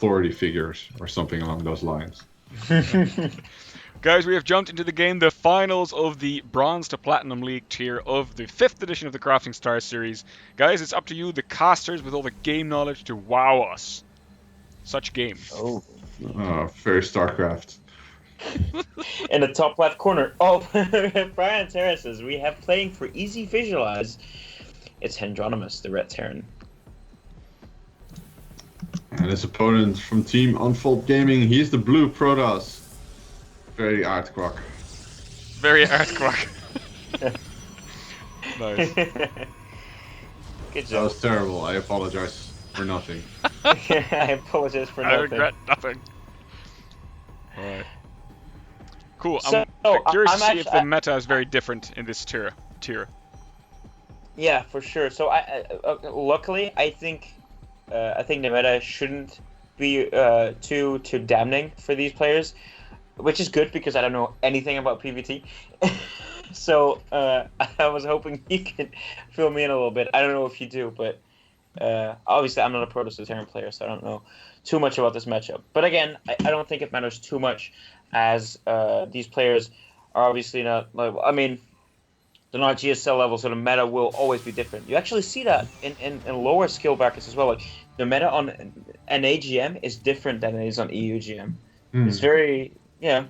authority figures or something along those lines. Guys, we have jumped into the game, the finals of the Bronze to Platinum League tier of the 5th edition of the Crafting Stars series. Guys, it's up to you, the casters with all the game knowledge, to wow us. Such game. Oh. Very StarCraft. In the top left corner. Oh, Brian Terraces. We have playing for easy visualize. It's Hendronimus, the red Terran. And his opponent from Team Unfold Gaming, he's the blue Protoss. Very Aardkwak. Very Aardkwak. Nice. Good That job. was terrible. I apologize for nothing. I apologize for I nothing. regret nothing. Alright. Cool. So, I'm curious to I'm see if the meta is very different in this tier. Yeah, for sure. So luckily, I think the meta shouldn't be too damning for these players, which is good because I don't know anything about PvT. So I was hoping you could fill me in a little bit. I don't know if you do, but obviously I'm not a Protoss Terran player, so I don't know too much about this matchup. But again, I don't think it matters too much, as these players are obviously not. I mean, they're not GSL level, so the meta will always be different. You actually see that in lower skill brackets as well. Like the meta on an AGM is different than it is on EUGM. It's very Well,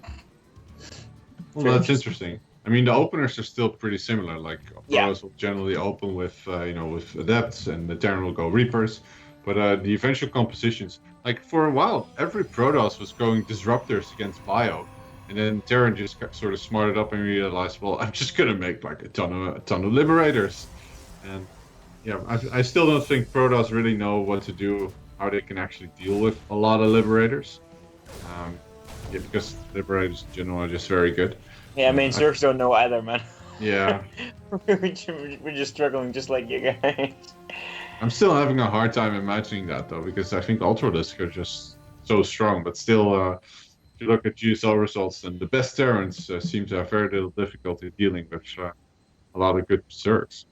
that's interesting. I mean, the openers are still pretty similar. Like Protoss will generally open with with Adepts, and the Terran will go Reapers. But the eventual compositions, like for a while, every Protoss was going Disruptors against Bio. And then Terran just got sort of smarted up and realized, well, I'm just gonna make like a ton of Liberators, and yeah, I still don't think Protoss really know what to do, how they can actually deal with a lot of Liberators. Yeah, because Liberators in general are just very good. Yeah, I mean, Zergs don't know either, man. Yeah, we're just struggling, just like you guys. I'm still having a hard time imagining that though, because I think Ultralisk are just so strong, but still. If you look at GSL results, then the best Terrans seem to have very little difficulty dealing with a lot of good Zergs.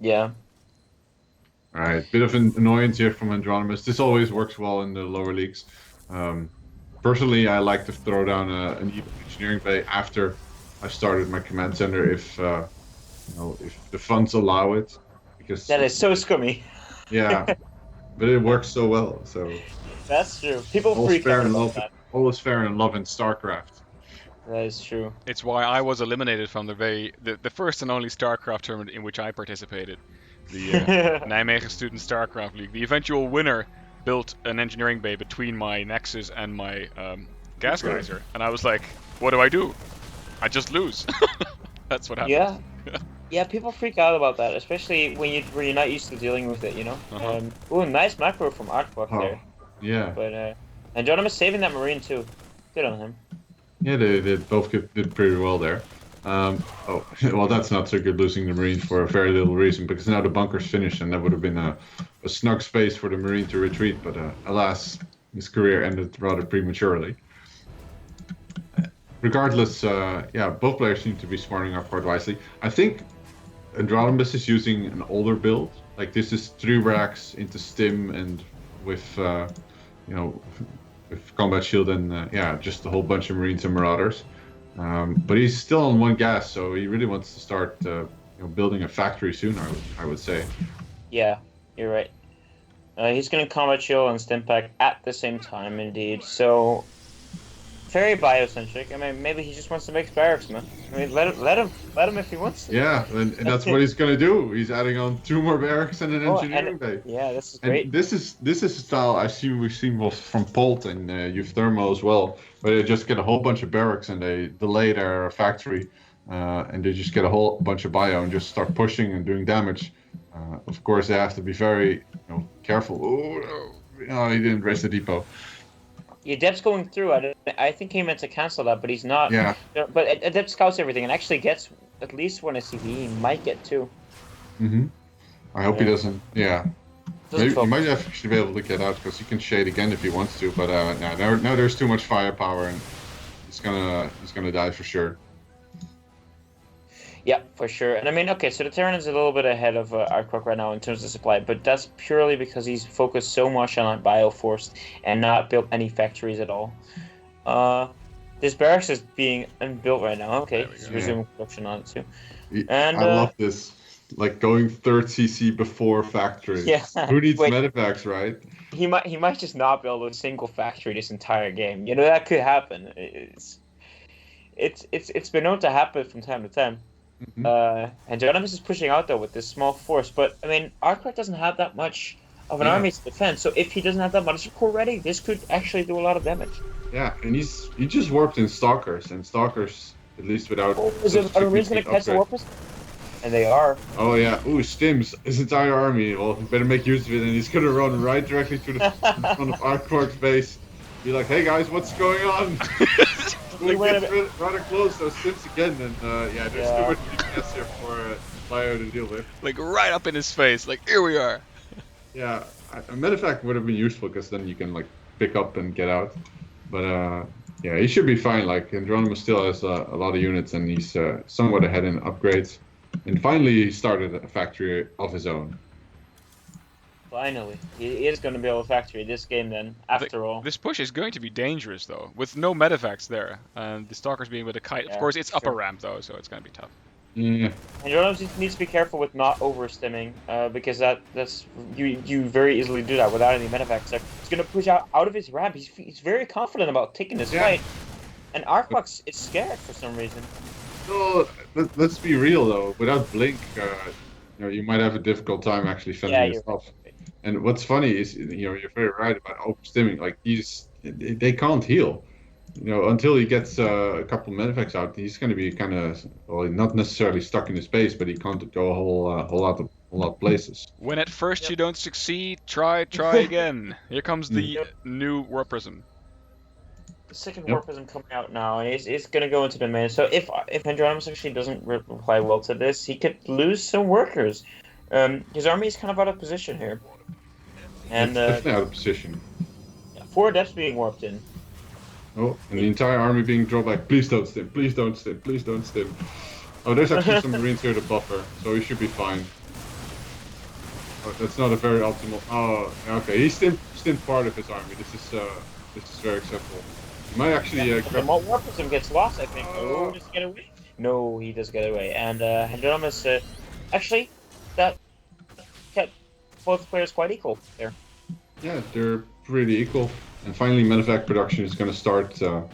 Yeah. Alright, bit of an annoyance here from Hendronimus. This always works well in the lower leagues. Personally, I like to throw down an evil engineering bay after I started my command center if if the funds allow it, because That is so scummy. Yeah, but it works so well. So that's true. People all's freak fair out in about love. that. All is fair in love in StarCraft. That is true. It's why I was eliminated from the first and only StarCraft tournament in which I participated, the Nijmegen Student StarCraft League. The eventual winner built an engineering bay between my Nexus and my gas geyser, and I was like, "What do? I just lose." That's what happened. Yeah, people freak out about that, especially when you're not used to dealing with it, you know. Ooh, nice macro from Aardkwak there. Yeah. But Hendronimus saving that Marine too. Good on him. Yeah, they both did pretty well there. Oh, well, that's not so good, losing the Marine for a very little reason, because now the bunker's finished, and that would have been a snug space for the Marine to retreat, but alas, his career ended rather prematurely. Regardless, yeah, both players seem to be smarting up quite wisely. I think Hendronimus is using an older build. Like, this is 3 racks into Stim and with, with Combat Shield and, yeah, just a whole bunch of Marines and Marauders. But he's still on 1 gas, so he really wants to start building a factory soon, I would say. Yeah, you're right. He's going to Combat Shield and Stim Pack at the same time, indeed. So, very biocentric. I mean, maybe he just wants to make barracks, man. I mean, let him if he wants to. Yeah, and that's what he's gonna do. He's adding on 2 more barracks and an engineering bay. Yeah, this is great. And this is a style we've seen both from Polt and Euthermo as well, where they just get a whole bunch of barracks and they delay their factory, and they just get a whole bunch of bio and just start pushing and doing damage. Of course, they have to be very careful. Oh no, he didn't raise the depot. Adept's going through. I think he meant to cancel that, but he's not. Yeah. But Adept scouts everything and actually gets at least 1 SCV. He might get 2. I hope he doesn't. Yeah. Maybe he might actually be able to get out, because he can shade again if he wants to. But now there's too much firepower, and he's gonna die for sure. Yeah, for sure. And I mean, okay, so the Terran is a little bit ahead of Aardkwak right now in terms of supply, but that's purely because he's focused so much on Bioforce and not built any factories at all. This barracks is being unbuilt right now. Okay, he's resuming production on it too. And I love this. Like going third CC before factory. Yeah. Who needs Wait. medevacs, right? He might just not build a single factory this entire game. You know, that could happen. It's been known to happen from time to time. And Hendronimus is pushing out though with this small force, but I mean, Aardkwak doesn't have that much of an army to defend. So if he doesn't have that much core ready, this could actually do a lot of damage. Yeah, and he just warped in Stalkers, and Stalkers, at least without. Are the Marines going to catch the warpers? And they are. Oh yeah, ooh, Stims, his entire army. Well, he better make use of it, and he's gonna run right directly to the front of Aardkwak's base. Be like, hey guys, what's going on? Like, get rather close, those Stims again, and yeah, there's too much DPS here for Bio to deal with. Like right up in his face, like here we are. Yeah, a medevac would have been useful because then you can like pick up and get out. But yeah, he should be fine. Like Hendronimus still has a lot of units, and he's somewhat ahead in upgrades. And finally, he started a factory of his own. Finally, he is going to build a factory this game. Then, after all, this push is going to be dangerous though, with no medevacs there, and the Stalkers being with a kite. Of course, it's upper ramp though, so it's going to be tough. Yeah. And Hendronimus needs to be careful with not overstimming, because that's you very easily do that without any medevacs. So he's going to push out of his ramp. He's very confident about taking this fight, and Aardkwak is scared for some reason. No, let's be real though. Without Blink, you might have a difficult time actually fending yourself. Right. And what's funny is, you're very right about overstimming. Like they can't heal. Until he gets a couple medevacs out, he's going to be kind of, well, not necessarily stuck in his base, but he can't go a whole lot of places. When at first you don't succeed, try again. Here comes the new War Prism. The second War Prism coming out now, and it's going to go into the main. So if Hendronimus actually doesn't reply well to this, he could lose some workers. His army is kind of out of position here. And definitely out of position. 4 adepts being warped in. Oh, and the entire army being drawn back. Please don't stim. Please don't stim. Please don't stim. Oh, there's actually some Marines here to buffer, so he should be fine. Oh, that's not a very optimal. Oh, okay. He stimmed part of his army. This is very acceptable. He might actually grab. The War Prism gets lost, I think. Oh, does he get away? No, he does get away. And Hendronimus, actually, that kept both players quite equal there. Yeah, they're pretty equal. And finally, medevac production is going to start, for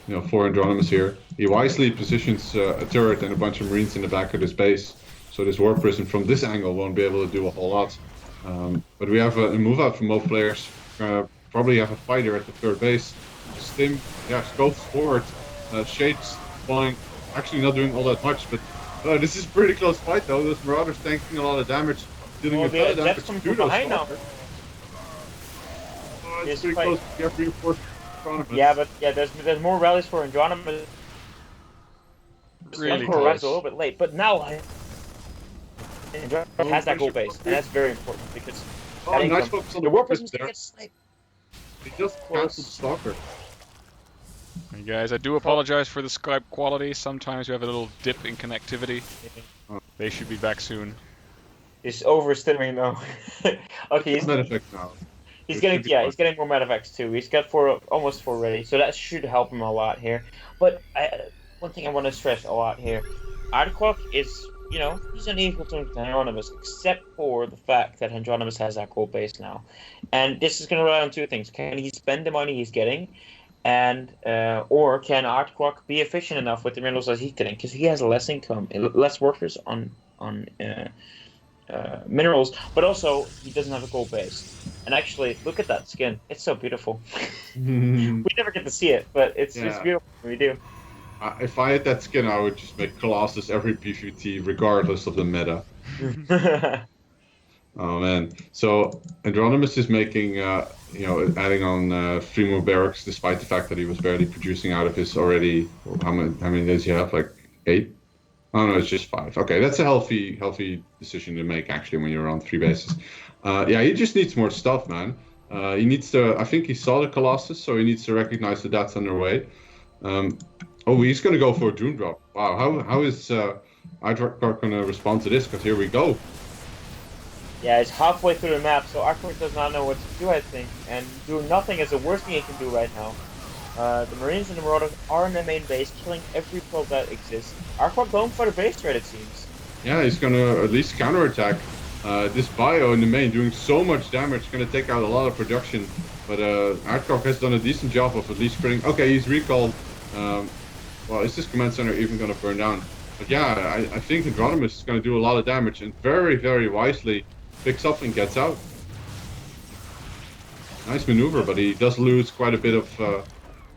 Hendronimus here. He wisely positions a turret and a bunch of Marines in the back of his base, so this War Prism from this angle won't be able to do a whole lot. But we have a move out from both players. Probably have a fighter at the third base. Stim, scopes forward. Shades flying, actually not doing all that much, but this is a pretty close fight though. Those Marauders tanking a lot of damage, dealing a ton of damage to those Stalkers. It's pretty close. You have reinforced Hendronimus. Yeah, but there's more rallies for Hendronimus. Really close. Arrives a little bit late, but now Hendronimus has that goal base, and that's very important because nice focus on the War Prism gets sniped. He just cancelled Stalker. Hey guys, I do apologize for the Skype quality. Sometimes we have a little dip in connectivity. They should be back soon. He's overstimming though. Okay, he's now. He's getting more medevacs too. He's got almost 4 ready, so that should help him a lot here. But one thing I want to stress a lot here, Aardkwak is, he's unequal to Hendronimus, except for the fact that Hendronimus has that gold base now. And this is going to rely on 2 things. Can he spend the money he's getting? And or can Aardkwak be efficient enough with the minerals that he's getting? Because he has less income, less workers on minerals, but also he doesn't have a gold base. And actually, look at that skin. It's so beautiful. We never get to see it, but it's beautiful when we do. If I had that skin, I would just make Colossus every PvT, regardless of the meta. Oh man. So Hendronimus is making, adding on 3 more barracks, despite the fact that he was barely producing out of his already. How many days you have? Like 8? Oh no, it's just 5. Okay, that's a healthy decision to make actually when you're on 3 bases. He just needs more stuff, man. He needs to. I think he saw the Colossus, so he needs to recognize that that's underway. He's gonna go for a Doom Drop. Wow, how Aardkwak gonna respond to this? Because here we go. Yeah, it's halfway through the map, so Aardkwak does not know what to do, I think. And doing nothing is the worst thing he can do right now. The Marines and the Marauders are in the main base, killing every probe that exists. Aardkwak going for the base trade, it seems. Yeah, he's gonna at least counterattack. This bio in the main doing so much damage, gonna take out a lot of production. But Aardkwak has done a decent job of at least spreading. Okay, he's recalled. Well, is this command center even gonna burn down? But yeah, I think Hendronimus is gonna do a lot of damage and very, very wisely picks up and gets out. Nice maneuver, but he does lose quite a bit of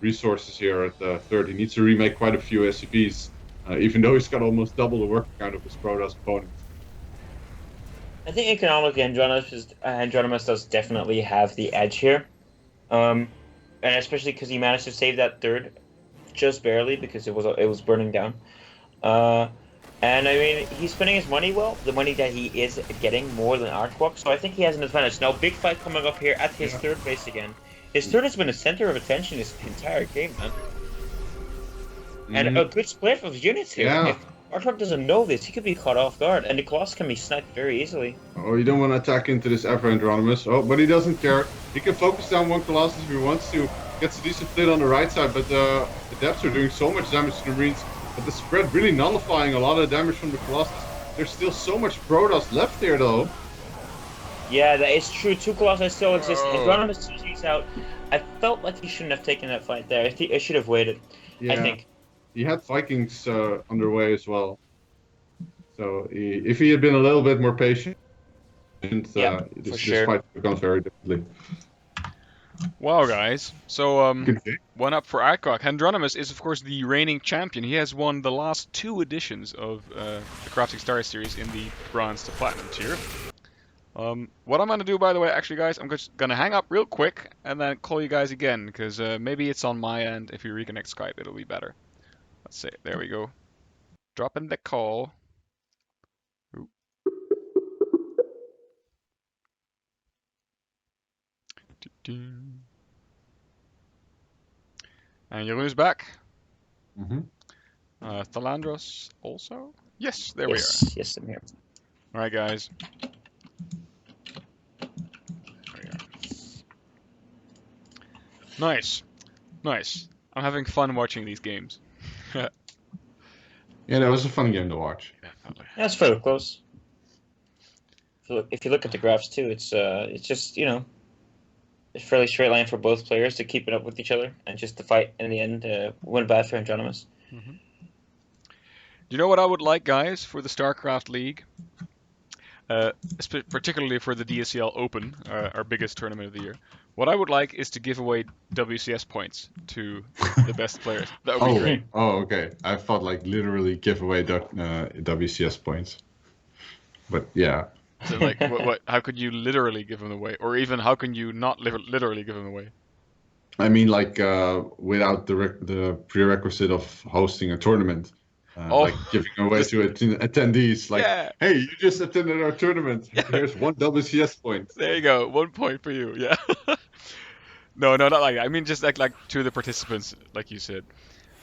resources here at the third. He needs to remake quite a few SCPs, even though he's got almost double the work count of his Protoss opponent. I think economically, Hendronimus does definitely have the edge here. And especially because he managed to save that third just barely because it was burning down. And I mean, he's spending his money well, the money that he is getting more than Aardkwak, so I think he has an advantage. Now, big fight coming up here at his third base again. His third has been the center of attention this entire game, man. And a good split of units here. Yeah. If Aardkwak doesn't know this, he could be caught off guard, and the Colossus can be sniped very easily. Oh, you don't want to attack into this ever Hendronimus. Oh, but he doesn't care. He can focus down one Colossus if he wants to. Gets a decent split on the right side, but the Adepts are doing so much damage to the Marines. But the spread really nullifying a lot of damage from the Colossus. There's still so much Protoss left here, though. Yeah, that is true. 2 Colossi still exist. Hendronimus he's out. I felt like he shouldn't have taken that fight there. I should have waited. Yeah. I think. He had Vikings underway as well. So if he had been a little bit more patient, this fight would have gone very differently. Wow, guys. So, one up for Aardkwak. Hendronimus is, of course, the reigning champion. He has won the last 2 editions of the Crafting Star series in the Bronze to Platinum tier. What I'm going to do, by the way, actually, guys, I'm just going to hang up real quick and then call you guys again, because maybe it's on my end. If you reconnect Skype, it'll be better. Let's see. There we go. Dropping the call. Ooh. And Jeroen's back. Thalandros also? Yes, there we are. Yes, I'm here. Alright, guys. There we are. Nice. Nice. I'm having fun watching these games. Yeah, that was a fun game to watch. Definitely. That's fairly close. If you look at the graphs too, it's just, it's fairly straight line for both players to keep it up with each other and just to fight in the end win bad for Hendronimus. Mm-hmm. You know what I would like, guys, for the StarCraft League? Particularly for the DSCL Open, our biggest tournament of the year. What I would like is to give away WCS points to the best players. That would be great. Oh, okay. I thought like literally give away WCS points. But yeah. So like, what? How could you literally give them away, or even how can you not literally give them away? I mean, like without the prerequisite of hosting a tournament. Like giving away to attendees, like, hey, you just attended our tournament. Here's 1 WCS point. There you go, 1 point for you. Yeah. No, not like that. I mean, just like to the participants, like you said.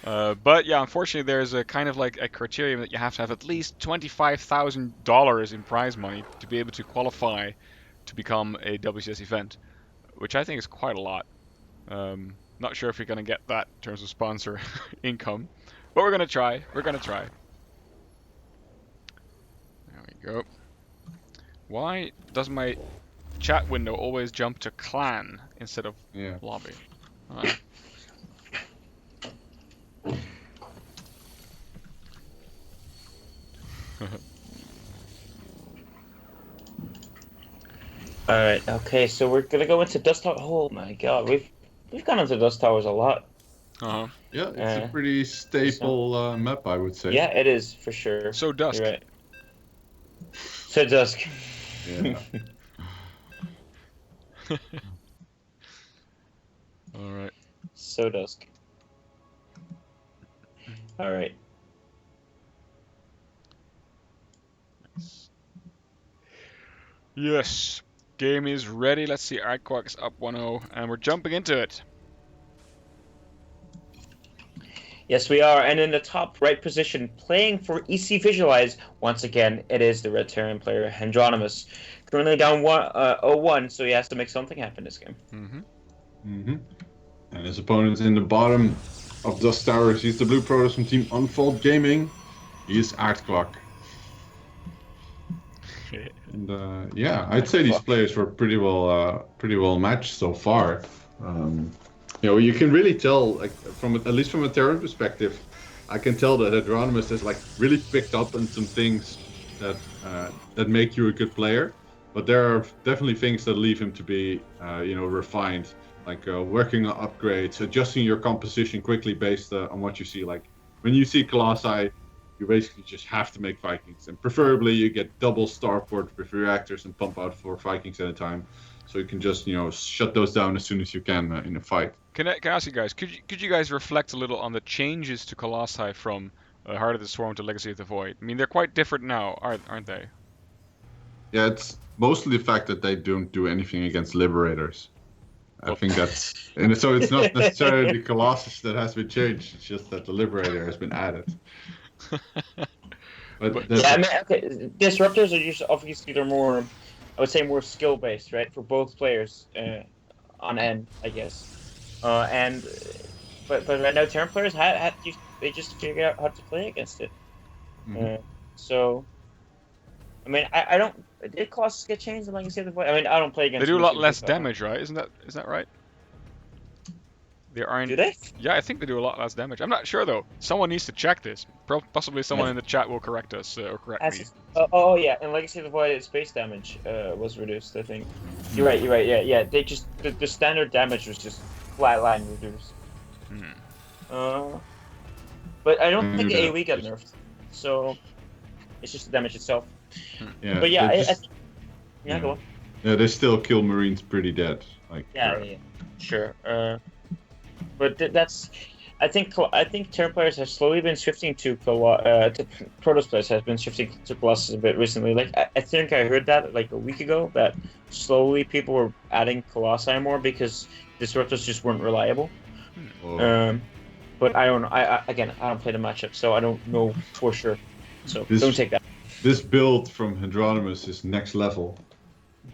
But yeah, unfortunately, there's a kind of like a criterion that you have to have at least $25,000 in prize money to be able to qualify to become a WCS event, which I think is quite a lot. Not sure if you're gonna get that in terms of sponsor income. But we're gonna try. We're gonna try. There we go. Why does my chat window always jump to clan instead of lobby? Alright, okay, so we're gonna go into Dust Tower. Oh my god, we've gone into Dust Towers a lot. Uh-huh. Yeah, it's a pretty staple map, I would say. Yeah, it is, for sure. So Dusk. You're right. So Dusk. Yeah. Alright. So Dusk. Alright. Yes. Game is ready. Let's see. Aardkwak is up 1-0, and we're jumping into it. Yes, we are. And in the top right position, playing for EC Visualize, once again, it is the Red Terran player, Hendronimus. Currently down 0-1, so he has to make something happen this game. And his opponent in the bottom of Dust Towers, he's the Blue Protoss from Team Unfold Gaming. He is Aardkwak. And yeah, I'd say these players were pretty well matched so far. You can really tell, like at least from a Terran perspective, I can tell that Hendronimus has like really picked up on some things that make you a good player, but there are definitely things that leave him to be refined, like working on upgrades, adjusting your composition quickly based on what you see. Like when you see Colossi, you basically just have to make Vikings, and preferably you get double starport with reactors and pump out 4 Vikings at a time, so you can just shut those down as soon as you can in a fight. Can I ask you guys? Could you guys reflect a little on the changes to Colossi from Heart of the Swarm to Legacy of the Void? I mean, they're quite different now, aren't they? Yeah, it's mostly the fact that they don't do anything against Liberators. I think that's, and so it's not necessarily the Colossus that has been changed. It's just that the Liberator has been added. But yeah, I mean, okay, disruptors are just obviously they're more, I would say, more skill based, right, for both players on end, I guess. But right now, Terran players they just figure out how to play against it. So, I mean, I don't. Did Colossus get changed in Legacy of the Void? I mean, I don't play against. They do a lot less damage, right? Isn't that right? They aren't. Do they? Yeah, I think they do a lot less damage. I'm not sure though. Someone needs to check this. Possibly someone in the chat will correct us or correct me. Oh yeah, in Legacy of the Void, its base damage was reduced. I think. You're right. Yeah. They just the standard damage was just flatline reduced. But I don't think AoE got nerfed, so it's just the damage itself. Yeah, but yeah, I think, go on. Yeah, they still kill Marines pretty dead. Like yeah, sure. But that's, I think Terran players have slowly been shifting to Protoss players have been shifting to Colossus a bit recently. Like I think I heard that like a week ago that slowly people were adding Colossi more because disruptors just weren't reliable. But I don't know. I don't play the matchup, so I don't know for sure. So don't take that. This build from Hendronimus is next level.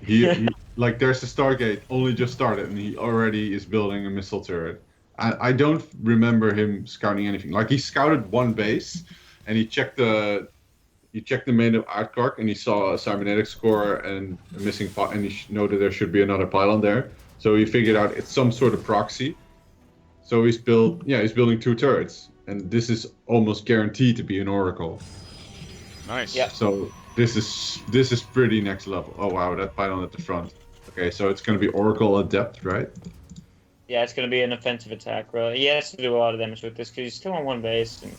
He like there's the Stargate only just started and he already is building a missile turret. I don't remember him scouting anything. Like he scouted one base and he checked the main of Aardkwak and he saw a cybernetics core and a missing pot and he noted there should be another pylon there. So he figured out it's some sort of proxy. So he's building 2 turrets and this is almost guaranteed to be an Oracle. Nice. Yeah. So this is pretty next level. Oh wow, that pylon at the front. Okay, so it's gonna be Oracle Adept, right? Yeah, it's gonna be an offensive attack. Really, he has to do a lot of damage with this because he's still on one base and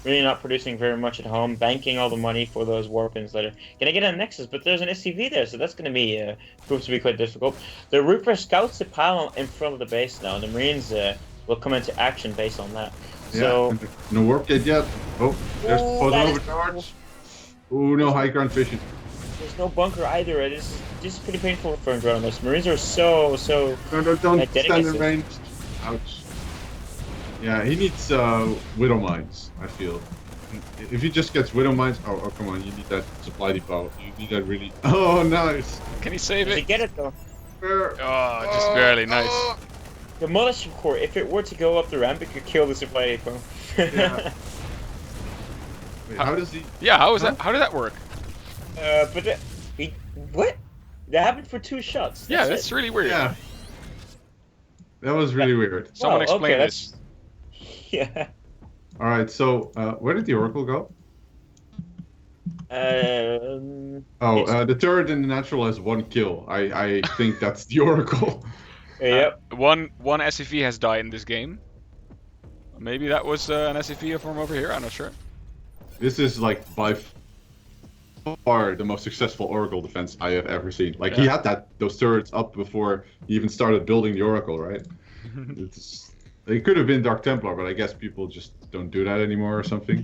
really not producing very much at home, banking all the money for those warpins that are gonna get a Nexus. But there's an SCV there, so that's gonna be prove to be quite difficult. The Reaper scouts the pylon in front of the base now, and the Marines will come into action based on that. So yeah, no warp gate yet. Oh, there's photon overcharge. Ooh, no high ground vision. There's no bunker either. This is pretty painful for Hendronimus. Marines are so. No, don't stand in range. Ouch. Yeah, he needs Widow Mines, I feel. If he just gets Widow Mines, oh come on, you need that supply depot. You need that really. Oh, nice. Can he save it? Did he get it though? Oh, just barely. Nice. The Militia Core, if it were to go up the ramp, it could kill the supply depot. Yeah. Wait, how does he? Yeah, how is that? How did that work? What? That happened for 2 shots. That's really weird. Yeah. That was really weird. Someone explain this. Yeah. All right, so where did the Oracle go? The turret in the natural has 1 kill. I think that's the Oracle. Yep. One SCV has died in this game. Maybe that was an SCV from over here. I'm not sure. This is like by far the most successful Oracle defense I have ever seen. Like he had those turrets up before he even started building the Oracle, right? It could have been Dark Templar, but I guess people just don't do that anymore or something.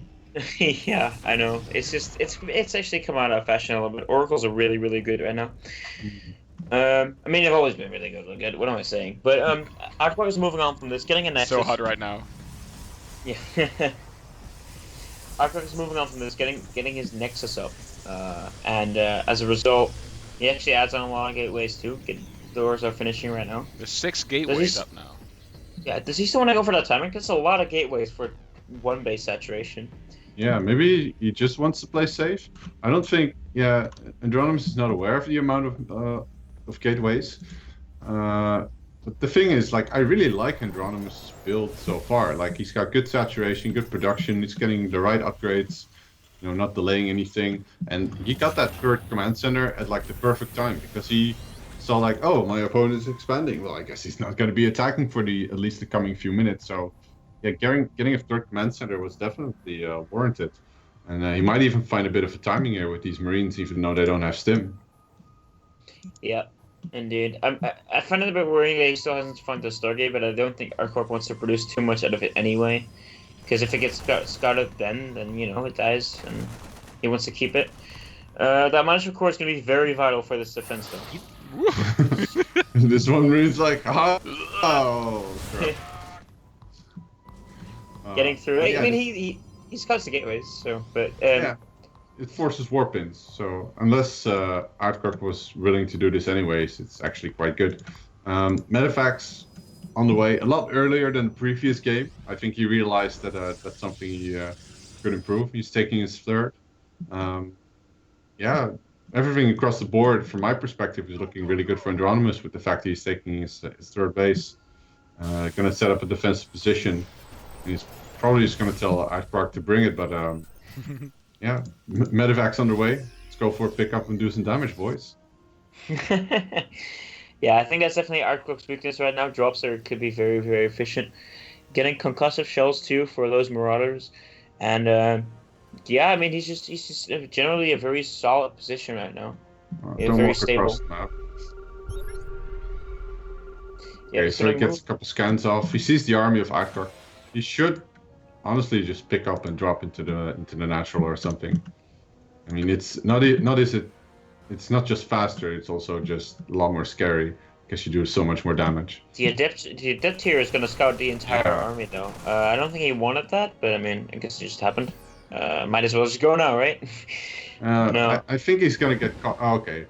Yeah, I know. It's just it's actually come out of fashion a little bit. Oracles are really, really good right now. I mean, they've always been really good. What am I saying? But Aardkwak is moving on from this, getting a Nexus. So hot right now. Yeah. Aardkwak is moving on from this, getting his Nexus up, and as a result, he actually adds on a lot of gateways too. Doors are finishing right now. There's 6 gateways up now. Yeah, does he still want to go for that timing? That's a lot of gateways for one base saturation. Yeah, maybe he just wants to play safe. I don't think. Yeah, Hendronimus is not aware of the amount of gateways. But the thing is, like, I really like Hendronimus' build so far. Like, he's got good saturation, good production. He's getting the right upgrades. Not delaying anything. And he got that third command center at like the perfect time because he saw like, oh, my opponent is expanding. Well, I guess he's not going to be attacking for at least the coming few minutes. So, yeah, getting a third command center was definitely warranted. And he might even find a bit of a timing here with these Marines, even though they don't have stim. Yeah, indeed. I find it a bit worrying that he still hasn't found the Stargate, but I don't think Aardkwak wants to produce too much out of it anyway. Because if it gets scouted then it dies, and he wants to keep it. That management core is going to be very vital for this defense, though. This one Marine's like, oh, crap. Getting through it. Yeah, I mean, he scouts the gateways, so, but... yeah, it forces warp ins, so unless Aardkwak was willing to do this anyways, it's actually quite good. Medevac's on the way a lot earlier than the previous game. I think he realized that that's something he could improve. He's taking his third. Yeah, everything across the board, from my perspective, is looking really good for Hendronimus with the fact that he's taking his third base. Going to set up a defensive position. He's probably just going to tell Aardkwak to bring it, but yeah, Medevac's underway. Let's go for a pickup and do some damage, boys. Yeah, I think that's definitely Aardkwak's weakness right now. Drops could be very, very efficient. Getting concussive shells too for those Marauders, and yeah, I mean he's just generally a very solid position right now. Don't very walk stable. across the map. Yeah, Okay, so he gets a couple scans off. He sees the army of Aardkwak. He should honestly just pick up and drop into the natural or something. I mean, it's not just faster. It's also just a lot more scary because you do so much more damage. The adept here is going to scout the entire army though. I don't think he wanted that, but I mean, I guess it just happened. Might as well just go now, right? No. I think he's gonna get caught. Oh, okay,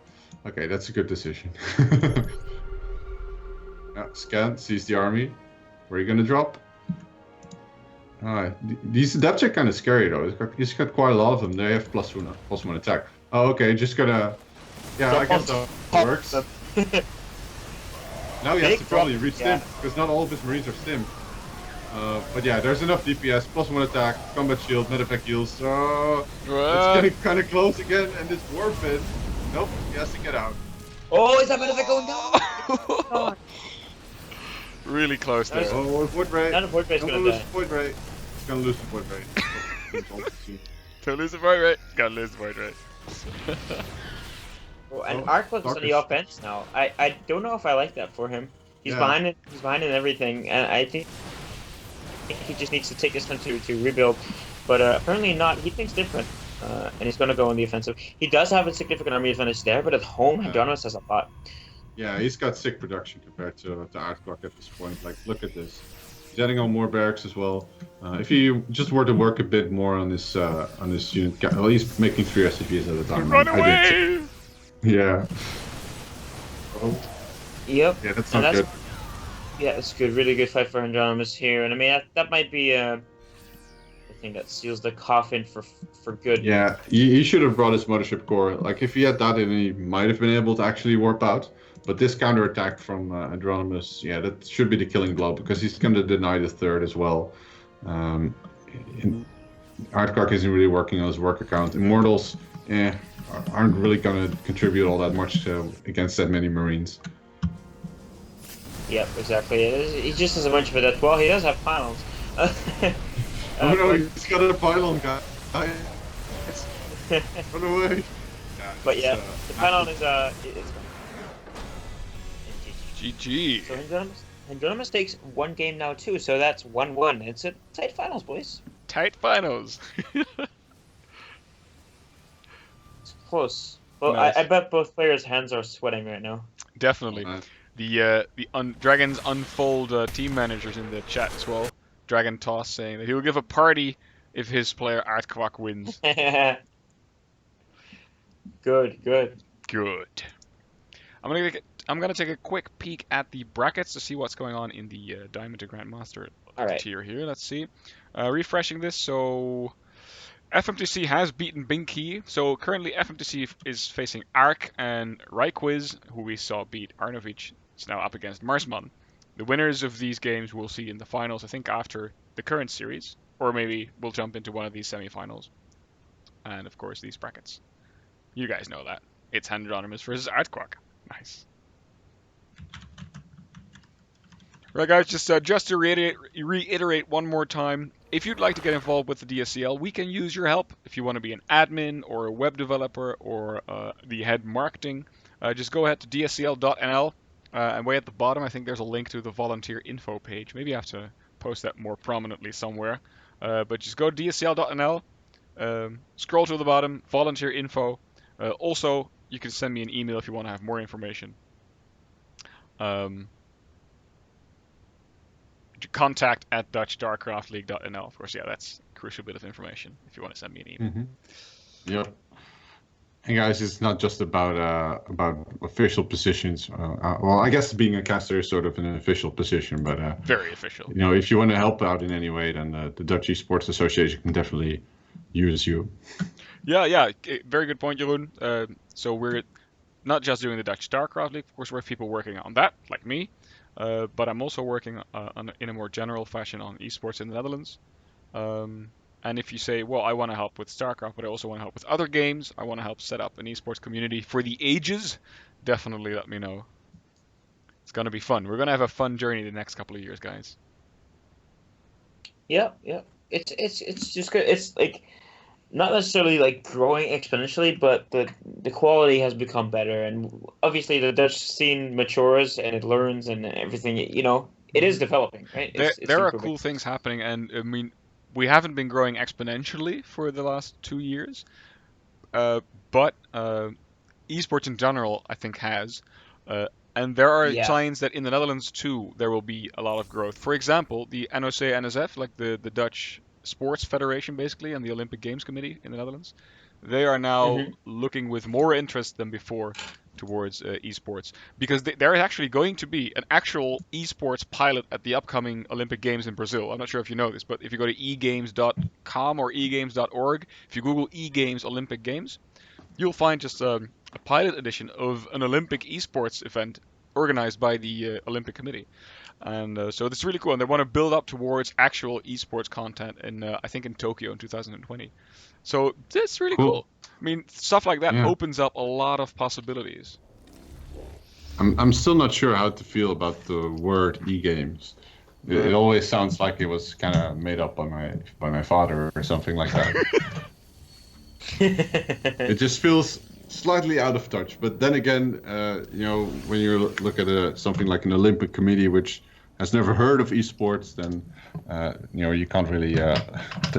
that's a good decision. Scan sees the army. Where are you gonna drop? These adepts are kind of scary though. He's got quite a lot of them. They have +1 attack. Oh, okay, just gonna. Yeah, I guess that works. Now he has to probably reach stim because not all of his Marines are stim. But yeah, there's enough DPS, +1 attack, combat shield, medevac heals. It's getting kind of close again, and this warp in. Nope, he has to get out. Oh, is that medevac going down? Really close there. Oh, void ray. Not a void ray's gonna die. Void ray. He's gonna lose the void ray. Don't lose the void ray. Gotta lose the void ray. Oh, and Aardkwak is on the offense now. I don't know if I like that for him. He's behind it. He's behind it and everything, and I think he just needs to take this time to rebuild. But apparently not. He thinks different, and he's going to go on the offensive. He does have a significant army advantage there, but at home, Hendronimus has a lot. Yeah, he's got sick production compared to Aardkwak at this point. Like, look at this. He's adding on more barracks as well. If he just were to work a bit more on this unit, well, he's making 3 SCVs at a time. Run away! Yeah. Oh. Yep. Yeah, that's not good. Yeah, it's good. Really good fight for Hendronimus here, and I mean that might be the thing that seals the coffin for good. Yeah, he should have brought his mothership core. Like if he had that, then he might have been able to actually warp out. But this counterattack from Hendronimus, yeah, that should be the killing blow because he's going to deny the third as well. Aardkwak isn't really working on his work account. Immortals, aren't really going to contribute all that much against that many Marines. Yep, exactly. He just has a bunch of it. Well, he does have pylons. Oh no, he's got a pylon guy. Run away. But yeah, the pylon is GG. So Hendronimus takes 1 game now too, so that's 1-1. It's a tight finals, boys. Tight finals. It's close. Well, nice. I bet both players' hands are sweating right now. Definitely. The Dragons Unfold team managers in the chat as well. Dragon Toss saying that he will give a party if his player Aardkwak wins. Good. Good. I'm gonna take a quick peek at the brackets to see what's going on in the Diamond to Grandmaster tier here. Let's see. Refreshing this, so FMTC has beaten Binky. So currently FMTC is facing Ark, and Raiquiz, who we saw beat Arnovich, is now up against Marsman. The winners of these games we'll see in the finals, I think, after the current series, or maybe we'll jump into one of these semifinals. And of course, these brackets. You guys know that. It's Hendronimus versus Aardkwak. Nice. Right, guys, just to reiterate one more time, if you'd like to get involved with the DSCL, we can use your help. If you want to be an admin or a web developer or the head marketing, just go ahead to dscl.nl, and way at the bottom, I think there's a link to the volunteer info page. Maybe I have to post that more prominently somewhere. But just go to dscl.nl, scroll to the bottom, volunteer info. Also, you can send me an email if you want to have more information. Contact at DutchStarCraftLeague.nl. Of course, yeah, that's a crucial bit of information if you want to send me an email. Mm-hmm. Yep. And guys, it's not just about official positions. Well, I guess being a caster is sort of an official position, but very official. You know, if you want to help out in any way, then the Dutch Esports Association can definitely use you. Yeah, very good point, Jeroen. So we're not just doing the Dutch StarCraft League. Of course, we have people working on that, like me. But I'm also working in a more general fashion on esports in the Netherlands. And if you say, well, I want to help with StarCraft, but I also want to help with other games, I want to help set up an esports community for the ages, definitely let me know. It's going to be fun. We're going to have a fun journey the next couple of years, guys. Yeah. It's just good. It's like not necessarily like growing exponentially, but the quality has become better, and obviously the Dutch scene matures and it learns and everything. You know, it is developing, right? There are cool things happening, and I mean, we haven't been growing exponentially for the last 2 years, but esports in general, I think, has. And there are signs that in the Netherlands too, there will be a lot of growth. For example, the NOC-NSF, like the Dutch Sports Federation, basically, and the Olympic Games Committee in the Netherlands, they are now looking with more interest than before towards esports, because there is actually going to be an actual esports pilot at the upcoming Olympic Games in Brazil. I'm not sure if you know this, but if you go to egames.com or egames.org, if you Google eGames Olympic Games, you'll find just a pilot edition of an Olympic esports event organized by the Olympic Committee. And so it's really cool, and they want to build up towards actual esports content in I think in Tokyo in 2020. So that's really cool. I mean, stuff like that opens up a lot of possibilities. I'm still not sure how to feel about the word e-games. It always sounds like it was kind of made up by my father or something like that. It just feels slightly out of touch. But then again, you know, when you look at something like an Olympic committee, which has never heard of esports, then you know, you can't really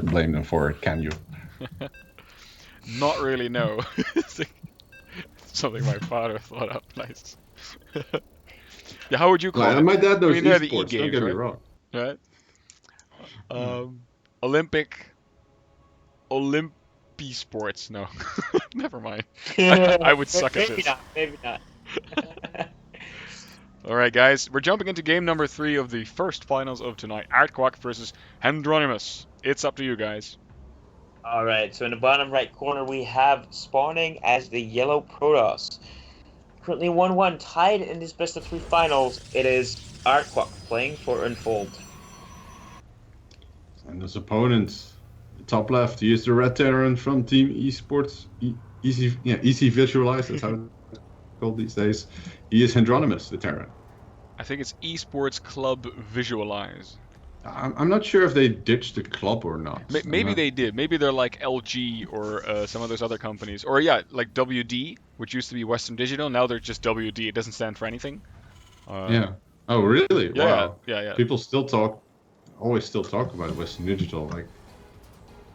blame them for it, can you? Not really, no. Something my father thought up. Nice. Yeah, how would you call it? My dad knows I mean, esports, the don't get me right? wrong. Right? Olympi sports. No, never mind. I would suck at this. Maybe not. All right, guys, we're jumping into game number 3 of the first finals of tonight. Aardkwak versus Hendronimus. It's up to you guys. All right, so in the bottom right corner, we have spawning as the yellow Protoss. Currently 1-1, tied in this best of 3 finals. It is Aardkwak playing for Unfold. And his opponent, top left, he is the Red Terran from Team Esports. Easy Visualize, that's how it's called these days. He is Hendronimus, the Terran. I think it's Esports Club Visualize. I'm not sure if they ditched the club or not. Maybe they did. Maybe they're like LG or some of those other companies. Or yeah, like WD, which used to be Western Digital. Now they're just WD. It doesn't stand for anything. Yeah. Oh, really? Yeah, wow. Yeah. People always still talk about Western Digital. Like,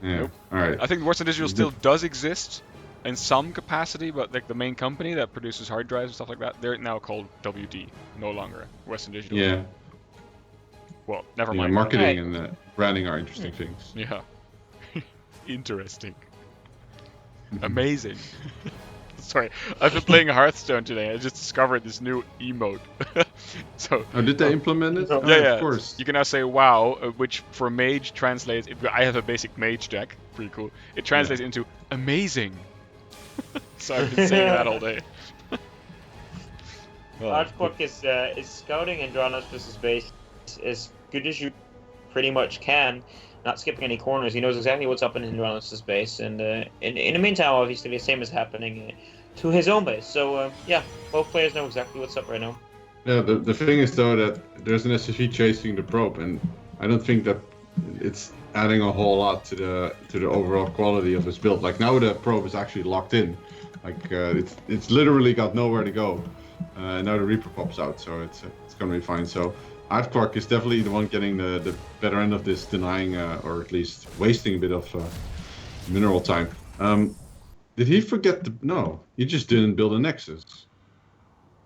yeah. Nope. All right. I think Western Digital still does exist in some capacity, but like the main company that produces hard drives and stuff like that, they're now called WD, no longer Western Digital. Yeah. Well, never You know, mind. marketing and branding are interesting things. Yeah. Interesting. Amazing. Sorry, I've been playing Hearthstone today. I just discovered this new emote. So. Oh, did they implement it? No. Oh, Yeah, of yeah. course. You can now say "wow," which for mage translates. I have a basic mage deck, pretty cool. It translates into amazing. So I've been saying that all day. Aardkwak is scouting Hendronimus' base as good as you pretty much can, not skipping any corners. He knows exactly what's up in Hendronimus' base, and in the meantime, obviously, the same is happening to his own base. So yeah, both players know exactly what's up right now. Yeah, the thing is though that there's an SSV chasing the probe, and I don't think that it's adding a whole lot to the overall quality of his build. Like now the probe is actually locked in, like it's literally got nowhere to go. Now the Reaper pops out, so it's gonna be fine. So Aardkwak is definitely the one getting the better end of this, denying or at least wasting a bit of mineral time. Did he forget the? No, he just didn't build a Nexus.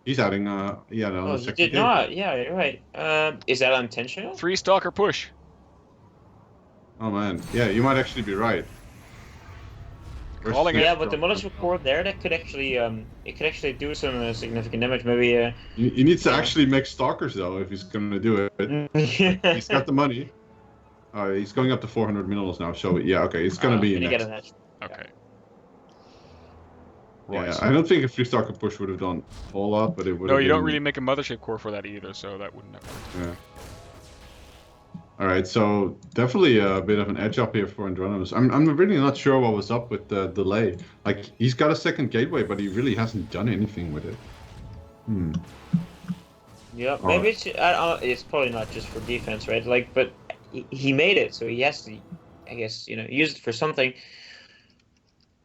He's adding Oh, he second did gate. not. Yeah, you're right. Is that intentional? 3 stalker push. Oh man, yeah, you might actually be right. Calling it. Yeah, but the militia core there, that could actually it could actually do some significant damage. Maybe. He needs to actually make stalkers though if he's gonna do it. He's got the money. He's going up to 400 minerals now, so yeah, okay, it's gonna be a get next. an edge. Okay. Yeah, Right. I don't think a 3-stalker push would have done a whole lot, but it would. No, have you don't been- really make a mothership core for that either, so that wouldn't have worked. Yeah. All right, so definitely a bit of an edge up here for Hendronimus. I'm really not sure what was up with the delay. Like he's got a second gateway, but he really hasn't done anything with it. Yeah, Or- maybe it's probably not just for defense, right? Like, but he made it, so he has to, I guess, use it for something.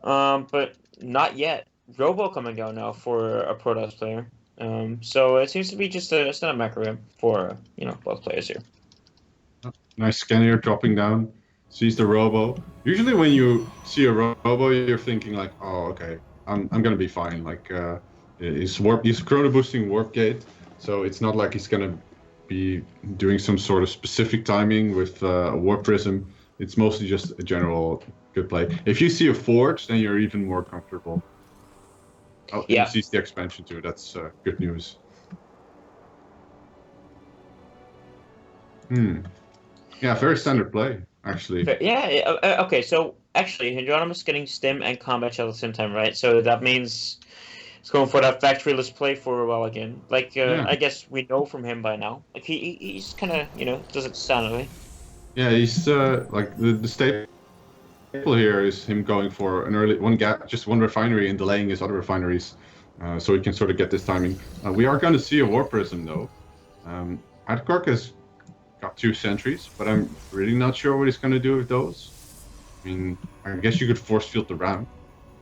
But not yet. Robo coming down now for a Protoss player. So it seems to be just a macro for both players here. Nice scanner dropping down, sees the robo. Usually when you see a robo, you're thinking like, oh, okay, I'm gonna be fine. Like he's chrono boosting warp gate, so it's not like he's gonna be doing some sort of specific timing with a warp prism. It's mostly just a general good play. If you see a forge, then you're even more comfortable. Oh, Yeah. He sees the expansion too. That's good news. Yeah, very standard play, actually. Yeah. Okay. So actually, Hendronimus getting stim and combat shell at the same time, right? So that means it's going for that factoryless play for a while again. Like Yeah. I guess we know from him by now. Like he's kind of does it standardly. Yeah, he's like the staple here is him going for an early just one refinery and delaying his other refineries, so he can sort of get this timing. We are going to see a war prism though. Aardkwak has got 2 sentries, but I'm really not sure what he's going to do with those. I mean, I guess you could force field the ramp,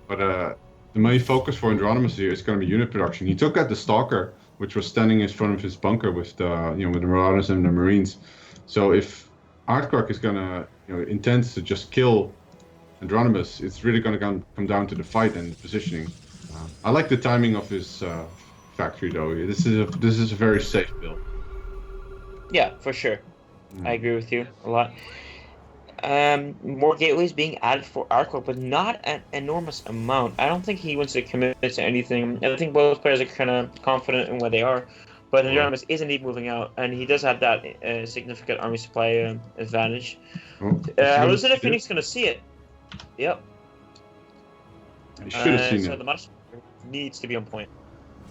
but the main focus for Hendronimus here is going to be unit production. He took out the Stalker, which was standing in front of his bunker with the with the Marauders and the Marines. So if Aardkwak is going to intends to just kill Hendronimus, it's really going to come down to the fight and the positioning. I like the timing of his factory though. This is a very safe build. Yeah, for sure. I agree with you a lot. More gateways being added for Aardkwak, but not an enormous amount. I don't think he wants to commit to anything. I think both players are kind of confident in where they are. But Hendronimus is indeed moving out, and he does have that significant army supply advantage. How is it if Phoenix going to see it? Yep. You should have seen so it. the match needs to be on point.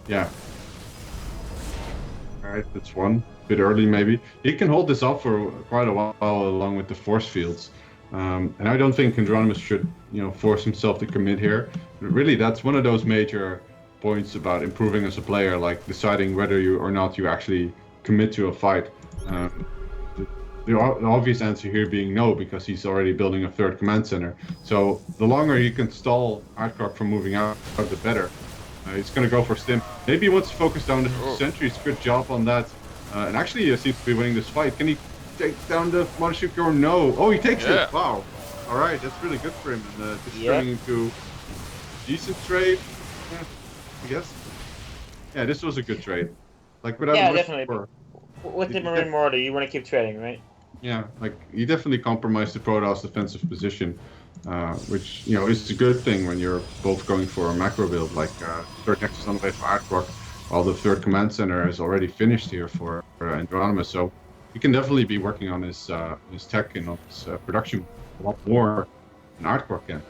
Yeah. Alright, that's one. Bit early maybe. He can hold this up for quite a while along with the force fields. And I don't think Hendronimus should, force himself to commit here. But really, that's one of those major points about improving as a player, like deciding whether you or not you actually commit to a fight. The obvious answer here being no, because he's already building a 3rd command center. So the longer you can stall Aardkwak from moving out, the better. He's going to go for stim. Maybe he wants to focus down the sentries. Good job on that. And actually, he seems to be winning this fight. Can he take down the mothership or no? Oh, he takes it. Wow. All right, that's really good for him. And this is turning into a decent trade, I guess. Yeah, this was a good trade. Like without much definitely. support. With the Marine Mortar, you want to keep trading, right? Yeah, like you definitely compromise the Protoss defensive position, which is a good thing when you're both going for a macro build. Like third Nexus on the way for Aardkwak, while the third command center is already finished here for Hendronimus. So he can definitely be working on his tech and on his production a lot more than Aardkwak can.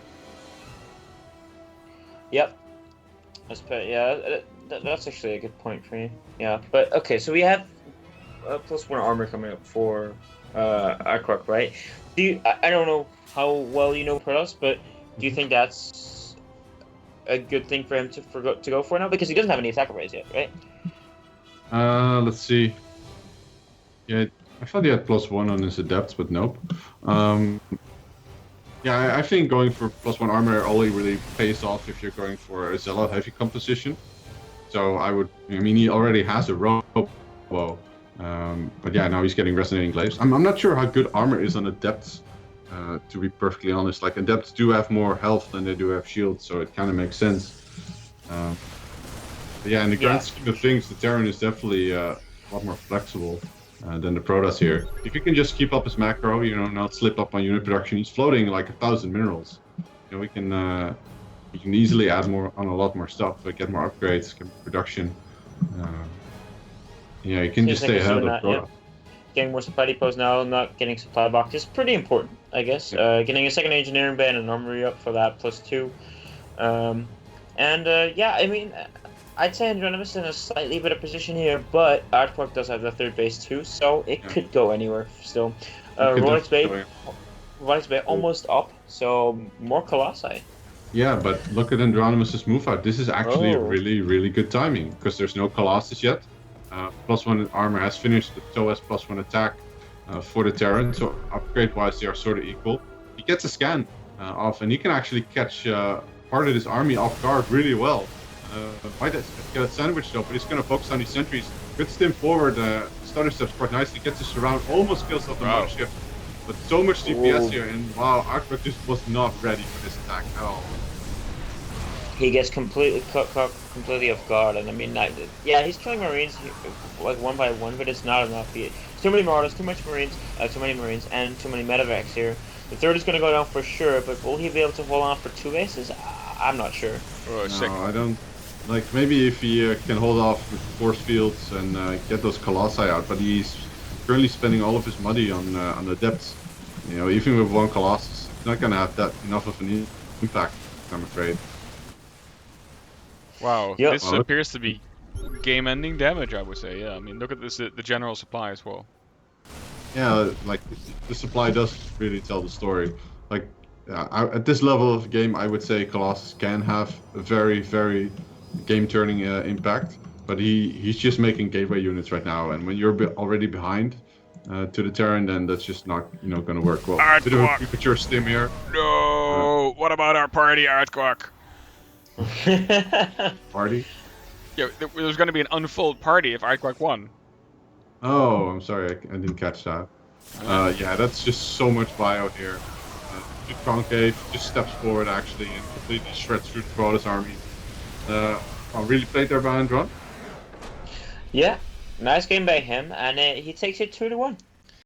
Yep. That's actually a good point for you. Yeah, but okay, so we have +1 armor coming up for Aardkwak, right? I don't know how well you know Protoss, but do you think that's a good thing for him to go for now? Because he doesn't have any attacker raise yet, right? Let's see. Yeah, I thought he had +1 on his adepts, but nope. Yeah, I think going for +1 armor only really pays off if you're going for a zealot heavy composition. So I mean, he already has a robo, but yeah, now he's getting resonating glaives. I'm not sure how good armor is on adepts, to be perfectly honest. Like adepts do have more health than they do have shields, so it kind of makes sense. But yeah, in the grand scheme of things, the Terran is definitely a lot more flexible than the Protoss here. If you can just keep up his macro, not slip up on unit production, he's floating like 1,000 minerals. We can easily add more on a lot more stuff, like get more upgrades, get more production. Yeah, you can just stay ahead of the Protoss. Getting more supply depots now, not getting supply boxes, pretty important, I guess. Getting a second engineering bay and an armory up for that +2. Yeah, I mean, I'd say Hendronimus is in a slightly better position here, but Aardkwak does have the third base too, so it could go anywhere still. Rolex Bay almost up, so more Colossi. Yeah, but look at Hendronimus' move out. This is actually really, really good timing, because there's no Colossus yet. +1 armor has finished, so has +1 attack for the Terran, so upgrade-wise they are sort of equal. He gets a scan off, and he can actually catch part of this army off guard really well. Might get a sandwich though, but he's going to focus on these sentries. Good stim forward, stutter steps quite nicely, gets a surround, almost kills off the mothership. But so much DPS here, and wow, Aardkwak just was not ready for this attack at all. He gets completely completely off guard, and I mean, he's killing Marines like one by one, but it's not enough. Too many Mortars, too much Marines, too many Marines, and too many Medivacs here. The third is going to go down for sure, but will he be able to hold on for 2 bases? I'm not sure. No, I don't. Like, maybe if he can hold off with force fields and get those Colossi out, but he's currently spending all of his money on the depths. Even with 1 Colossus, he's not going to have that enough of an impact, I'm afraid. Wow, this appears to be game-ending damage, I would say. Yeah, I mean, look at this, the general supply as well. Yeah, like, the supply does really tell the story. Like, at this level of the game, I would say Colossus can have a very, very game-turning impact, but he's just making gateway units right now, and when you're already behind to the Terran, then that's just not going to work well. Aardkwak. Bit of a premature stim here. No, what about our party, Aardkwak? Party? Yeah, there's going to be an unfold party if Aardkwak won. Oh, I'm sorry, I didn't catch that. Yeah, that's just so much bio here. Good concave, just steps forward actually, and completely shreds through the Protoss army. Really played there by Hendron. Yeah, nice game by him, and he takes it 2-1.